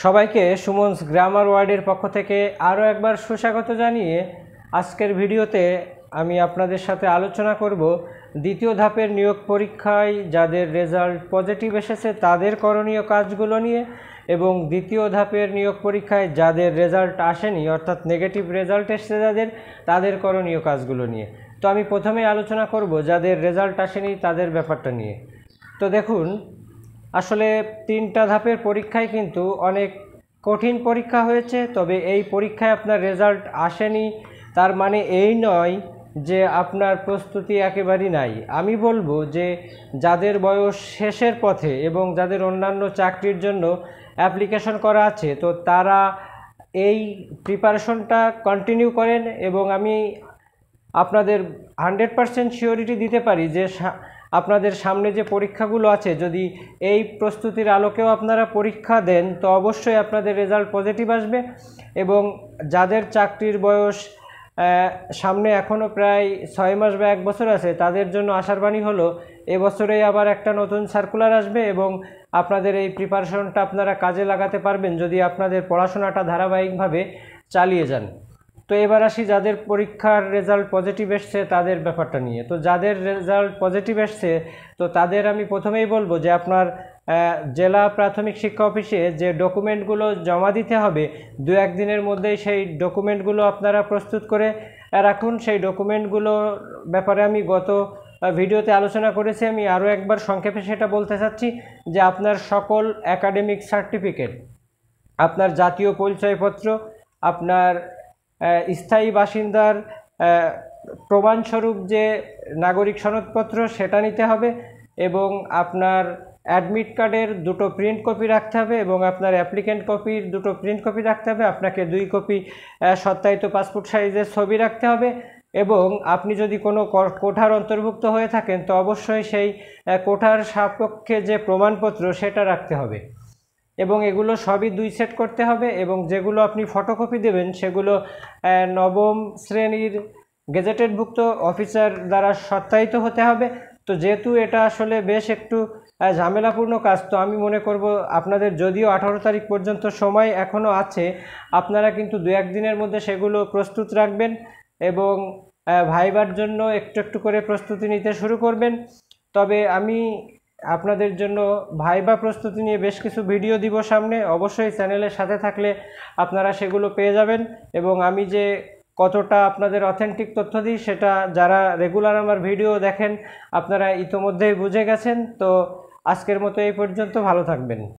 সবাইকে সুমনস গ্রামার ওয়ার্ডের পক্ষ থেকে আরও একবার সুস্বাগত জানিয়ে আজকের ভিডিওতে আমি আপনাদের সাথে আলোচনা করব দ্বিতীয় ধাপের নিয়োগ পরীক্ষায় যাদের রেজাল্ট পজিটিভ এসেছে তাদের করণীয় কাজগুলো নিয়ে এবং দ্বিতীয় ধাপের নিয়োগ পরীক্ষায় যাদের রেজাল্ট আসেনি অর্থাৎ নেগেটিভ রেজাল্ট এসেছে তাদের করণীয় কাজগুলো নিয়ে। তো আমি প্রথমে আলোচনা করব যাদের রেজাল্ট আসেনি তাদের ব্যাপারটা নিয়ে। তো দেখুন, আসলে তিনটা ধাপের পরীক্ষায় কিন্তু অনেক কঠিন পরীক্ষা হয়েছে, তবে এই পরীক্ষায় আপনার রেজাল্ট আসেনি তার মানে এই নয় যে আপনার প্রস্তুতি একেবারেই নাই। আমি বলবো যে যাদের বয়স শেষের পথে এবং যাদের অন্যান্য চাকরির জন্য অ্যাপ্লিকেশন করা আছে তো তারা এই প্রিপারেশনটা কন্টিনিউ করেন এবং আমি আপনাদের 100% শিওরিটি দিতে পারি যে আপনাদের সামনে যে পরীক্ষাগুলো আছে যদি এই প্রস্তুতির আলোকেও আপনারা পরীক্ষা দেন তো অবশ্যই আপনাদের রেজাল্ট পজিটিভ আসবে। এবং যাদের চাকরির বয়স সামনে এখনও প্রায় 6 মাস বা 1 বছর আছে তাদের জন্য আশার বাণী হলো এবছরেই আবার একটা নতুন সার্কুলার আসবে এবং আপনাদের এই প্রিপারেশনটা আপনারা কাজে লাগাতে পারবেন যদি আপনাদের পড়াশোনাটা ধারাবাহিকভাবে চালিয়ে যান। তো এবার আসি যাদের পরীক্ষার রেজাল্ট পজিটিভ এসছে তাদের ব্যাপারটা নিয়ে। তো যাদের রেজাল্ট পজিটিভ এসছে তো তাদের আমি প্রথমেই বলবো যে আপনার জেলা প্রাথমিক শিক্ষা অফিসে যে ডকুমেন্টগুলো জমা দিতে হবে 2-1 দিনের মধ্যেই সেই ডকুমেন্টগুলো আপনারা প্রস্তুত করে রাখুন। সেই ডকুমেন্টগুলোর ব্যাপারে আমি গত ভিডিওতে আলোচনা করেছি, আমি আরও একবার সংক্ষেপে সেটা বলতে চাচ্ছি যে আপনার সকল একাডেমিক সার্টিফিকেট, আপনার জাতীয় পরিচয়পত্র, আপনার স্থায়ী বাসিন্দার প্রমাণস্বরূপ যে নাগরিক সনদপত্র সেটা নিতে হবে এবং আপনার অ্যাডমিট কার্ডের 2টো প্রিন্ট কপি রাখতে হবে এবং আপনার অ্যাপ্লিকেন্ট কপির 2টো প্রিন্ট কপি রাখতে হবে। আপনাকে 2 কপি সত্যায়িত পাসপোর্ট সাইজের ছবি রাখতে হবে এবং আপনি যদি কোনো কোঠার অন্তর্ভুক্ত হয়ে থাকেন তো অবশ্যই সেই কোঠার সাপেক্ষে যে প্রমাণপত্র সেটা রাখতে হবে এবং এগুলো সবই 2 সেট করতে হবে এবং যেগুলো আপনি ফটোকপি দেবেন সেগুলো 9ম শ্রেণীর গেজেটেডভুক্ত অফিসার দ্বারা সত্যায়িত হতে হবে। তো যেহেতু এটা আসলে বেশ একটু ঝামেলাপূর্ণ কাজ তো আমি মনে করব আপনাদের যদিও 18 তারিখ পর্যন্ত সময় এখনও আছে আপনারা কিন্তু 2-1 দিনের মধ্যে সেগুলো প্রস্তুত রাখবেন এবং ভাইবার জন্য একটু একটু করে প্রস্তুতি নিতে শুরু করবেন। তবে আমি আপনাদের জন্য ভাইবা প্রস্তুতি নিয়ে বেশ কিছু ভিডিও দিব সামনে, অবশ্যই চ্যানেলের সাথে থাকলে আপনারা সেগুলো পেয়ে যাবেন এবং আমি যে কতটা আপনাদের অথেন্টিক তথ্য দিই সেটা যারা রেগুলার আমার ভিডিও দেখেন আপনারা ইতোমধ্যেই বুঝে গেছেন। তো আজকের মতো এই পর্যন্ত, ভালো থাকবেন।